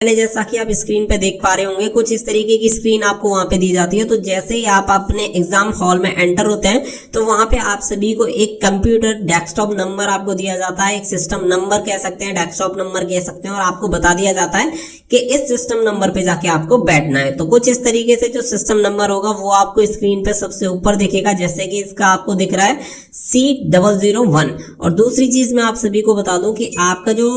पहले जैसा कि आप स्क्रीन पे देख पा रहे होंगे कुछ इस तरीके की स्क्रीन आपको वहां पे दी जाती है। तो जैसे ही आप अपने एग्जाम हॉल में एंटर होते हैं तो वहां पे आप सभी को एक कंप्यूटर डेस्कटॉप नंबर आपको दिया जाता है, एक सिस्टम नंबर कह सकते हैं, डेस्कटॉप नंबर कह सकते हैं, और आपको बता दिया जाता है कि इस सिस्टम नंबर पे जाके आपको बैठना है। तो कुछ इस तरीके से जो सिस्टम नंबर होगा वो आपको स्क्रीन पे सबसे ऊपर दिखेगा, जैसे कि इसका आपको दिख रहा है C001। और दूसरी चीज मैं आप सभी को बता दूं कि आपका जो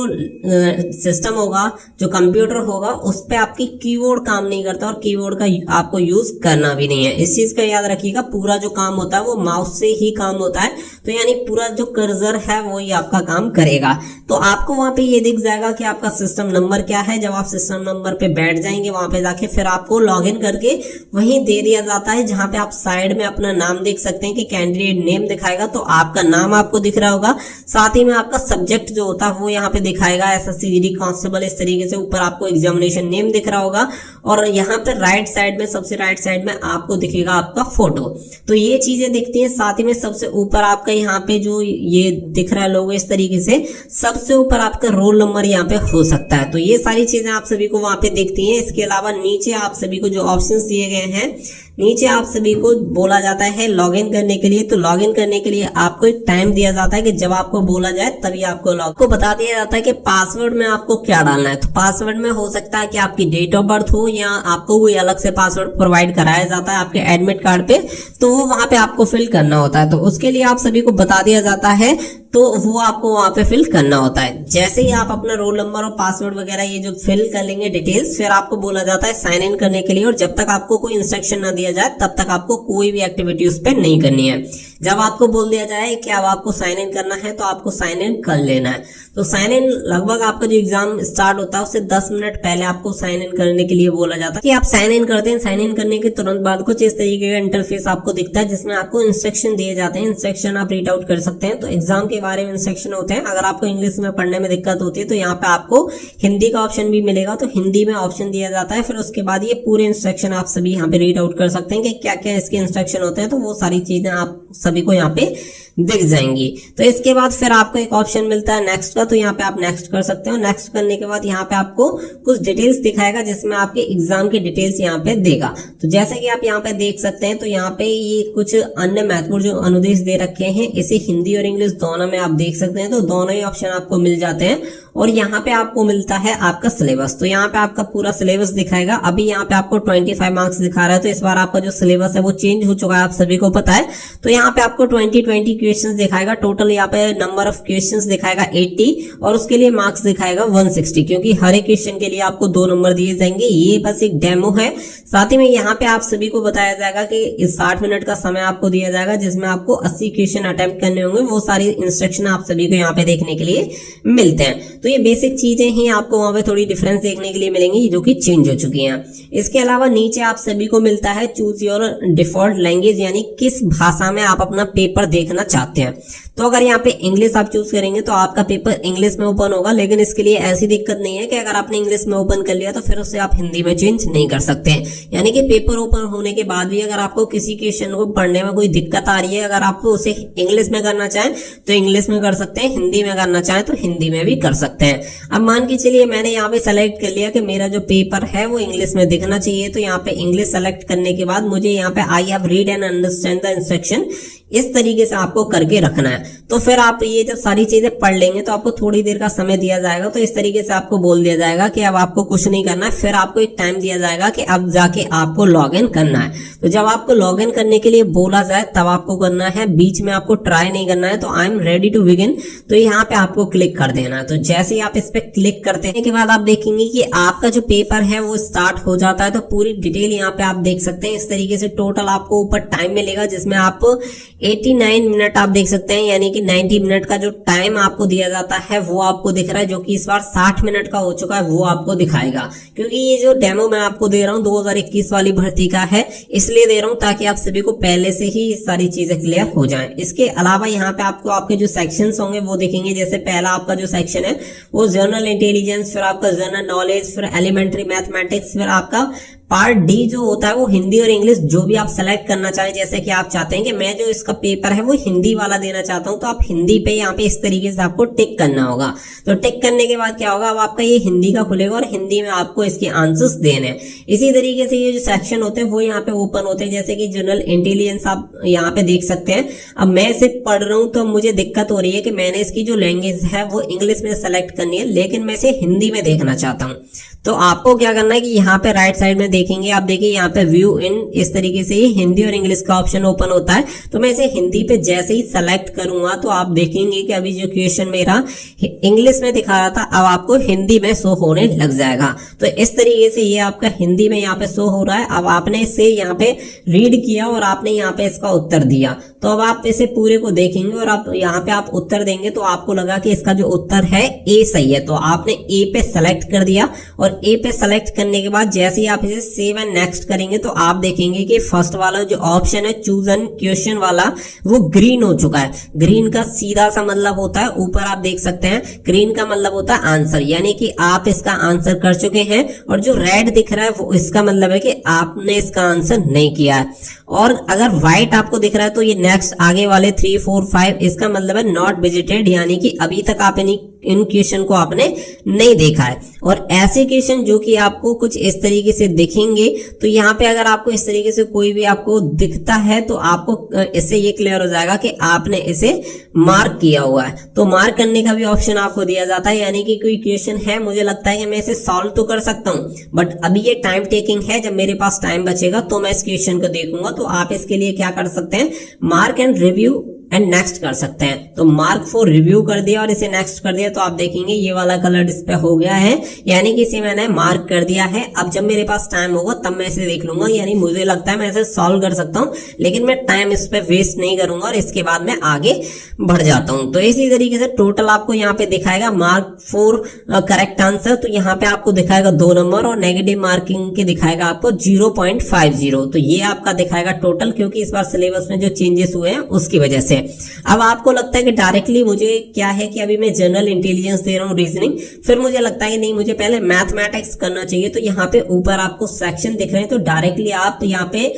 सिस्टम होगा, जो कंप्यूटर होगा, उस पे आपकी कीबोर्ड काम नहीं करता और कीबोर्ड का आपको यूज करना भी नहीं है। इस चीज का याद रखिएगा, पूरा जो काम होता है वो माउस से ही काम होता है। तो यानी पूरा जो कर्सर है वो ही आपका काम करेगा। तो आपको वहां पे ये दिख जाएगा कि आपका सिस्टम नंबर क्या है। जब आप सिस्टम नंबर पे बैठ जाएंगे वहां पे जाके फिर आपको लॉग इन करके वहीं दे दिया जाता है, जहां पे आप साइड में अपना नाम देख सकते हैं कि कैंडिडेट नेम दिखाएगा। तो आपका नाम आपको दिख रहा होगा, साथ ही में आपका सब्जेक्ट जो होता है वो यहाँ पे दिखाएगा, SSC कांस्टेबल, इस तरीके से ऊपर आपको एग्जामिनेशन नेम दिख रहा होगा। और यहाँ पे राइट साइड में, सबसे राइट साइड में आपको दिखेगा आपका फोटो। तो ये चीजें दिखती है। साथ ही में सबसे ऊपर आपका यहाँ पे जो ये दिख रहा है लोगो, इस तरीके से सबसे ऊपर आपका रोल नंबर यहाँ पे हो सकता है। तो ये सारी चीजें आप सभी को वहां पे दिखती हैं। इसके अलावा नीचे आप सभी को जो ऑप्शंस दिए गए हैं, नीचे आप सभी को बोला जाता है लॉगिन करने के लिए। तो लॉगिन करने के लिए आपको एक टाइम दिया जाता है कि जब आपको बोला जाए तभी आपको बता दिया जाता है कि पासवर्ड में आपको क्या डालना है। तो पासवर्ड में हो सकता है कि आपकी डेट ऑफ बर्थ हो, या आपको कोई अलग से पासवर्ड प्रोवाइड कराया जाता है आपके एडमिट कार्ड पे, तो वो वहां पे आपको फिल करना होता है। तो उसके लिए आप सभी को बता दिया जाता है, तो वो आपको वहां पे फिल करना होता है। जैसे ही आप अपना रोल नंबर और पासवर्ड वगैरह ये जो फिल कर लेंगे डिटेल्स, फिर आपको बोला जाता है साइन इन करने के लिए। और जब तक आपको कोई इंस्ट्रक्शन ना दिया जाए तब तक आपको कोई भी एक्टिविटी उस पर नहीं करनी है। जब आपको बोल दिया जाए कि अब आपको साइन इन करना है तो आपको साइन इन कर लेना है। तो साइन इन लगभग आपका जो एग्जाम स्टार्ट होता है उससे 10 मिनट पहले आपको साइन इन करने के लिए बोला जाता है कि आप साइन इन करते हैं। साइन इन करने के तुरंत बाद कुछ इस तरीके का इंटरफेस आपको दिखता है, जिसमें आपको इंस्ट्रक्शन दिए जाते हैं। इंस्ट्रक्शन आप रीड आउट कर सकते हैं। तो एग्जाम के बारे में इंस्ट्रक्शन होते हैं। अगर आपको इंग्लिश में पढ़ने में दिक्कत होती है तो यहाँ पे आपको हिंदी का ऑप्शन भी मिलेगा, तो हिंदी में ऑप्शन दिया जाता है। फिर उसके बाद ये पूरे इंस्ट्रक्शन आप सभी यहाँ पे रीड आउट कर सकते हैं कि क्या क्या इसके इंस्ट्रक्शन होते हैं। तो वो सारी चीजें आप सभी को यहाँ पे दिख जाएंगी। तो इसके बाद फिर आपको एक ऑप्शन मिलता है नेक्स्ट का, तो यहाँ पे आप नेक्स्ट कर सकते हो। नेक्स्ट करने के बाद यहाँ पे आपको कुछ डिटेल्स दिखाएगा, जिसमें आपके एग्जाम की डिटेल्स यहाँ पे देगा। तो जैसे कि आप यहाँ पे देख सकते हैं, तो यहाँ पे ये कुछ अन्य महत्वपूर्ण जो अनुदेश दे रखे हैं, इसे हिंदी और इंग्लिश दोनों में आप देख सकते हैं। तो दोनों ही ऑप्शन आपको मिल जाते हैं। और यहाँ पे आपको मिलता है आपका सिलेबस। तो यहाँ पे आपका पूरा सिलेबस दिखाएगा। अभी यहाँ पे आपको 25 मार्क्स दिखा रहा है, तो इस बार आपका जो सिलेबस है वो चेंज हो चुका है, आप सभी को पता है। तो यहाँ पे आपको 20 क्वेश्चंस दिखाएगा। टोटल यहाँ पे नंबर ऑफ क्वेश्चंस दिखाएगा 80, और उसके लिए मार्क्स दिखाएगा 160, क्योंकि हर एक क्वेश्चन के लिए आपको 2 नंबर दिए जाएंगे। ये बस एक डेमो है। साथ ही में यहाँ पे आप सभी को बताया जाएगा कि इस 60 मिनट का समय आपको दिया जाएगा, जिसमें आपको 80 क्वेश्चन अटेम्प्ट करने होंगे। वो सारी इंस्ट्रक्शन आप सभी को यहाँ पे देखने के लिए मिलते हैं। तो ये बेसिक चीजें ही आपको वहां पे थोड़ी डिफरेंस देखने के लिए मिलेंगी, जो कि चेंज हो चुकी हैं। इसके अलावा नीचे आप सभी को मिलता है चूज योर डिफॉल्ट लैंग्वेज, यानी किस भाषा में आप अपना पेपर देखना चाहते हैं। तो अगर यहाँ पे इंग्लिश आप चूज करेंगे तो आपका पेपर इंग्लिश में ओपन होगा, लेकिन इसके लिए ऐसी दिक्कत नहीं है कि अगर आपने इंग्लिश में ओपन कर लिया तो फिर उसे आप हिंदी में चेंज नहीं कर सकते हैं। यानी कि पेपर ओपन होने के बाद भी अगर आपको किसी क्वेश्चन को पढ़ने में कोई दिक्कत आ रही है, अगर आप उसे इंग्लिश में करना चाहें तो इंग्लिश में कर सकते हैं, हिंदी में करना चाहें तो हिंदी में भी कर सकते हैं। अब मान के चलिए मैंने यहाँ पे सेलेक्ट कर लिया कि मेरा जो पेपर है वो इंग्लिश में दिखना चाहिए। तो यहाँ पे इंग्लिश सेलेक्ट करने के बाद मुझे यहाँ पे I have read and understand the instruction, इस तरीके से आपको करके रखना है। तो फिर आप ये जब सारी चीजें पढ़ लेंगे तो आपको थोड़ी देर का समय दिया जाएगा। तो इस तरीके से आपको बोल दिया जाएगा कि अब आपको कुछ नहीं करना है। फिर आपको एक टाइम दिया जाएगा कि अब जाके आपको लॉग इन करना है। तो जब आपको लॉग इन करने के लिए बोला जाए तब आपको करना है, बीच में आपको ट्राई नहीं करना है। तो I am ready to begin, तो यहाँ पे आपको क्लिक कर देना है। तो जैसे ही आप इस पे क्लिक करते हैं के बाद आप देखेंगे कि आपका जो पेपर है वो स्टार्ट हो जाता है। तो पूरी डिटेल यहाँ पे आप देख सकते हैं। इस तरीके से टोटल आपको ऊपर टाइम मिलेगा, जिसमें आप 89 मिनट आप देख सकते हैं, यानी कि 90 मिनट का जो टाइम आपको दिया जाता है वो आपको दिख रहा है, जो कि इस बार 60 मिनट का हो चुका है, वो आपको दिखाएगा। क्योंकि ये जो डेमो मैं आपको दे रहा हूँ 2021 वाली भर्ती का है, इसलिए दे रहा हूँ ताकि आप सभी को पहले से ही सारी चीजें क्लियर हो जाएं। इसके अलावा यहाँ पे आपको आपके जो सेक्शंस होंगे वो दिखेंगे। जैसे पहला आपका जो सेक्शन है वो जनरल इंटेलिजेंस, फिर आपका जनरल नॉलेज, फिर एलिमेंट्री मैथमेटिक्स, फिर आपका पार्ट डी जो होता है वो हिंदी और इंग्लिश जो भी आप सेलेक्ट करना चाहें, जैसे कि आप चाहते हैं कि मैं जो इसका पेपर है वो हिंदी वाला देना चाहता हूं, तो आप हिंदी पे यहाँ पे इस तरीके से आपको टिक करना होगा। तो टिक करने के बाद क्या होगा, अब आपका ये हिंदी का खुलेगा और हिंदी में आपको इसके आंसर्स देने हैं। इसी तरीके से ये जो सेक्शन होते हैं वो यहाँ पे ओपन होते हैं, जैसे कि जनरल इंटेलिजेंस आप यहाँ पे देख सकते हैं। अब मैं इसे पढ़ रहा हूँ तो मुझे दिक्कत हो रही है कि मैंने इसकी जो लैंग्वेज है वो इंग्लिश में सेलेक्ट करनी है, लेकिन मैं इसे हिंदी में देखना चाहता हूँ। तो आपको क्या करना है कि यहाँ पे राइट साइड में देखेंगे, आप देखिए यहाँ पे व्यू इन, इस तरीके से ही हिंदी और इंग्लिश का ऑप्शन ओपन होता है। तो मैं इसे हिंदी पे जैसे ही सेलेक्ट करूंगा तो आप देखेंगे कि अभी जो क्वेश्चन मेरा इंग्लिश में दिखा रहा था अब आपको हिंदी में शो होने लग जाएगा। तो इस तरीके से ये आपका हिंदी में यहाँ पे शो हो रहा है। अब आपने इसे यहाँ पे रीड किया और आपने यहाँ पे इसका उत्तर दिया, तो अब आप इसे पूरे को देखेंगे और आप यहाँ पे आप उत्तर देंगे तो आपको लगा कि इसका जो उत्तर है ए सही है, तो आपने ए पे सेलेक्ट कर दिया। और ए पे सेलेक्ट करने के बाद जैसे ही आप इसे सेव एंड नेक्स्ट करेंगे तो आप देखेंगे कि फर्स्ट वाला जो ऑप्शन है चूज एन क्वेश्चन वाला वो ग्रीन हो चुका है। ग्रीन का सीधा सा मतलब होता है, ऊपर आप देख सकते हैं ग्रीन का मतलब होता है आंसर, यानी कि आप इसका आंसर कर चुके हैं। और जो रेड दिख रहा है वो इसका मतलब है कि आपने इसका आंसर नहीं किया है। और अगर व्हाइट आपको दिख रहा है तो ये नेक्स्ट आगे वाले 3, 4, 5 इसका मतलब है नॉट विजिटेड, यानी कि अभी तक आप इन क्वेश्चन को आपने नहीं देखा है। और ऐसे क्वेश्चन जो कि आपको कुछ इस तरीके से दिखेंगे, तो यहाँ पे अगर आपको इस तरीके से कोई भी आपको दिखता है तो आपको इससे ये क्लियर हो जाएगा कि आपने इसे मार्क किया हुआ है। तो मार्क करने का भी ऑप्शन आपको दिया जाता है, यानी कि कोई क्वेश्चन है, मुझे लगता है कि मैं इसे सॉल्व तो कर सकता हूँ बट अभी ये टाइम टेकिंग है, जब मेरे पास टाइम बचेगा तो मैं इस क्वेश्चन को देखूंगा। तो आप इसके लिए क्या कर सकते हैं, mark and review and next कर सकते हैं। तो मार्क फॉर रिव्यू कर दिया और इसे नेक्स्ट कर दिया तो आप देखेंगे ये वाला कलर इस पे हो गया है, यानी कि इसे मैंने मार्क कर दिया है। अब जब मेरे पास टाइम होगा तब मैं इसे देख लूंगा, यानी मुझे लगता है मैं इसे सॉल्व कर सकता हूँ, लेकिन मैं टाइम इस पे वेस्ट नहीं करूंगा और इसके बाद मैं आगे बढ़ जाता हूँ। तो इसी तरीके से टोटल आपको यहाँ पे दिखाएगा मार्क फॉर करेक्ट आंसर, तो यहाँ पे आपको दिखाएगा 2 नंबर और नेगेटिव मार्किंग के दिखाएगा आपको 0.50। तो ये आपका दिखाएगा टोटल, क्योंकि इस बार सिलेबस में जो चेंजेस हुए हैं उसकी वजह से। अब आपको लगता है कि डायरेक्टली मुझे क्या है कि अभी मैं जनरल इंटेलिजेंस दे रहा हूँ, रीजनिंग, फिर मुझे लगता है कि नहीं मुझे पहले मैथमेटिक्स करना चाहिए। तो यहाँ पे ऊपर आपको सेक्शन दिख रहे हैं, तो डायरेक्टली आप यहाँ पे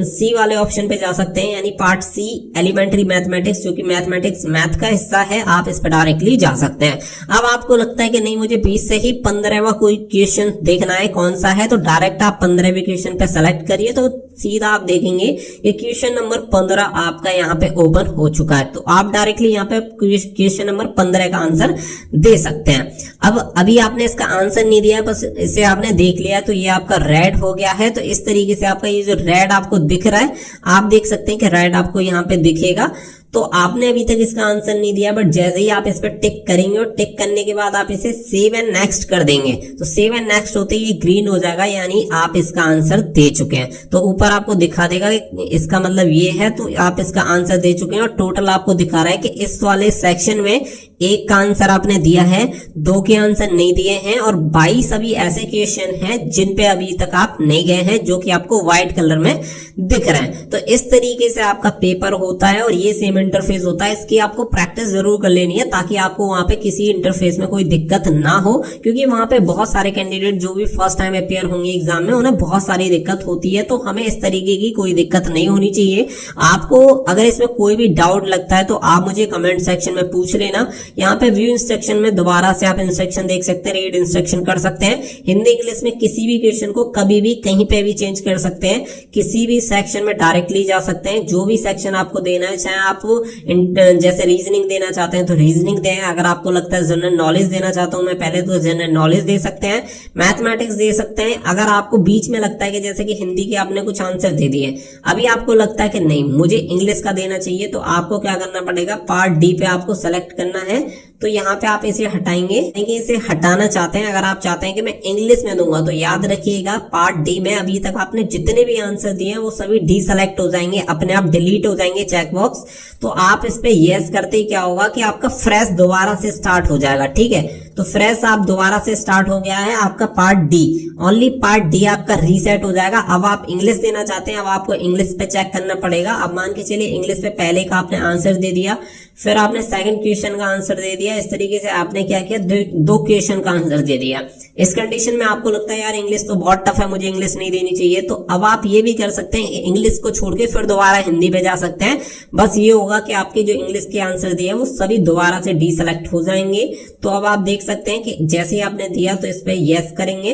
सी वाले ऑप्शन पे जा सकते हैं, यानी पार्ट सी एलिमेंट्री मैथमेटिक्स, जो कि मैथमेटिक्स मैथ का हिस्सा है, आप इस पर डायरेक्टली जा सकते हैं। अब आपको लगता है कि नहीं मुझे 20 से ही 15वां कोई क्वेश्चन देखना है, कौन सा है, तो डायरेक्ट आप 15वें क्वेश्चन पे सेलेक्ट करिए, तो सीधा आप देखेंगे ये क्वेश्चन नंबर 15 आपका यहाँ पे ओपन हो चुका है। तो आप डायरेक्टली यहाँ पे क्वेश्चन नंबर 15 का आंसर दे सकते हैं। अब अभी आपने इसका आंसर नहीं दिया, बस इसे आपने देख लिया, तो ये आपका रेड हो गया है। तो इस तरीके से आपका ये जो रेड आपको दिख रहा है, आप देख सकते हैं कि रेड आपको यहाँ पे दिखेगा। तो आपने अभी तक इसका आंसर नहीं दिया, बट जैसे ही आप इस पर टिक करेंगे और टिक करने के बाद आप इसे सेव एंड नेक्स्ट कर देंगे, तो सेव एंड नेक्स्ट होते ही ये ग्रीन हो जाएगा, यानी आप इसका आंसर दे चुके हैं। तो ऊपर आपको दिखा देगा कि इसका मतलब ये है, तो आप इसका आंसर दे चुके हैं। और टोटल आपको दिखा रहा है कि इस वाले सेक्शन में 1 का आंसर आपने दिया है, 2 के आंसर नहीं दिए हैं, और 22 अभी ऐसे क्वेश्चन हैं जिन पे अभी तक आप नहीं गए हैं, जो कि आपको व्हाइट कलर में दिख रहे हैं। तो इस तरीके से आपका पेपर होता है और ये सेम इंटरफेस होता है। इसकी आपको प्रैक्टिस जरूर कर लेनी है, ताकि आपको वहां पे किसी इंटरफेस में कोई दिक्कत ना हो, क्योंकि वहां पे बहुत सारे कैंडिडेट जो भी फर्स्ट टाइम अपेयर होंगे एग्जाम में, उन्हें बहुत सारी दिक्कत होती है। तो हमें इस तरीके की कोई दिक्कत नहीं होनी चाहिए। आपको अगर इसमें कोई भी डाउट लगता है तो आप मुझे कमेंट सेक्शन में पूछ लेना। यहाँ पे व्यू इंस्ट्रक्शन में दोबारा से आप इंस्ट्रक्शन देख सकते हैं, रीड इंस्ट्रक्शन कर सकते हैं। हिंदी इंग्लिश में किसी भी क्वेश्चन को कभी भी कहीं पे भी चेंज कर सकते हैं, किसी भी सेक्शन में डायरेक्टली जा सकते हैं। जो भी सेक्शन आपको देना है, चाहे आप जैसे रीजनिंग देना चाहते हैं तो रीजनिंग दें, अगर आपको लगता है जनरल नॉलेज देना चाहता हूं मैं पहले, तो जनरल नॉलेज दे सकते हैं, मैथमेटिक्स दे सकते हैं। अगर आपको बीच में लगता है कि जैसे कि हिंदी के आपने कुछ आंसर दे दिए, अभी आपको लगता है कि नहीं मुझे इंग्लिश का देना चाहिए, तो आपको क्या करना पड़ेगा, पार्ट डी पे आपको सेलेक्ट करना है। तो यहाँ पे आप इसे हटाएंगे, इसे हटाना चाहते हैं। अगर आप चाहते हैं कि मैं इंग्लिश में दूंगा, तो याद रखिएगा पार्ट डी में अभी तक आपने जितने भी आंसर दिए हैं वो सभी डी सेलेक्ट हो जाएंगे, अपने आप डिलीट हो जाएंगे चेकबॉक्स। तो आप इस पे यस करते ही क्या होगा कि आपका फ्रेश दोबारा से स्टार्ट हो जाएगा, ठीक है। तो फ्रेश आप दोबारा से स्टार्ट हो गया है आपका part D. Only part D आपका रीसेट हो जाएगा। अब आप इंग्लिश देना चाहते हैं, अब आपको इंग्लिश पे चेक करना पड़ेगा। अब मान के चलिए इंग्लिश पे पहले का आपने आंसर दे दिया, फिर आपने सेकंड क्वेश्चन का आंसर दे दिया। इस तरीके से आपने क्या किया, दो क्वेश्चन का आंसर दे दिया। इस कंडीशन में आपको लगता है यार इंग्लिश तो बहुत टफ है, मुझे इंग्लिश नहीं देनी चाहिए, तो अब आप ये भी कर सकते हैं, इंग्लिश को छोड़ के फिर दोबारा हिंदी पे जा सकते हैं। बस ये होगा कि आपके जो इंग्लिश के आंसर दिए हैं वो सभी दोबारा से डीसेलेक्ट हो जाएंगे। तो अब आप देख सकते हैं कि जैसे ही आपने दिया तो इस पे यस करेंगे,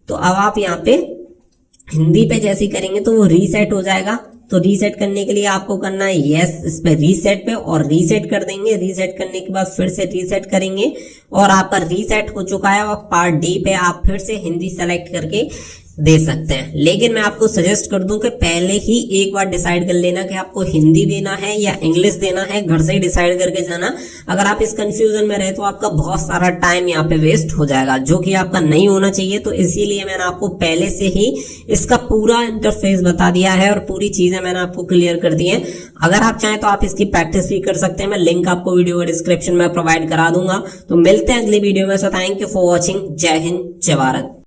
तो अब आप यहाँ पे हिंदी पे जैसे ही करेंगे तो वो रीसेट हो जाएगा। तो रीसेट करने के लिए आपको करना है यस इस पे रीसेट पे, और रीसेट कर देंगे। रीसेट करने के बाद फिर से रीसेट करेंगे और आपका रीसेट हो चुका है। और पार्ट डी पे आप फिर से हिंदी सेलेक्ट करके दे सकते हैं। लेकिन मैं आपको सजेस्ट कर दूं कि पहले ही एक बार डिसाइड कर लेना कि आपको हिंदी देना है या इंग्लिश देना है, घर से ही डिसाइड करके जाना। अगर आप इस कंफ्यूजन में रहे तो आपका बहुत सारा टाइम यहाँ पे वेस्ट हो जाएगा, जो कि आपका नहीं होना चाहिए। तो इसीलिए मैंने आपको पहले से ही इसका पूरा इंटरफेस बता दिया है और पूरी चीजें मैंने आपको क्लियर कर दी है। अगर आप चाहें तो आप इसकी प्रैक्टिस भी कर सकते हैं, मैं लिंक आपको वीडियो के डिस्क्रिप्शन में प्रोवाइड करा दूंगा। तो मिलते हैं अगली वीडियो में। So thank you for watching. जय हिंद, जय भारत।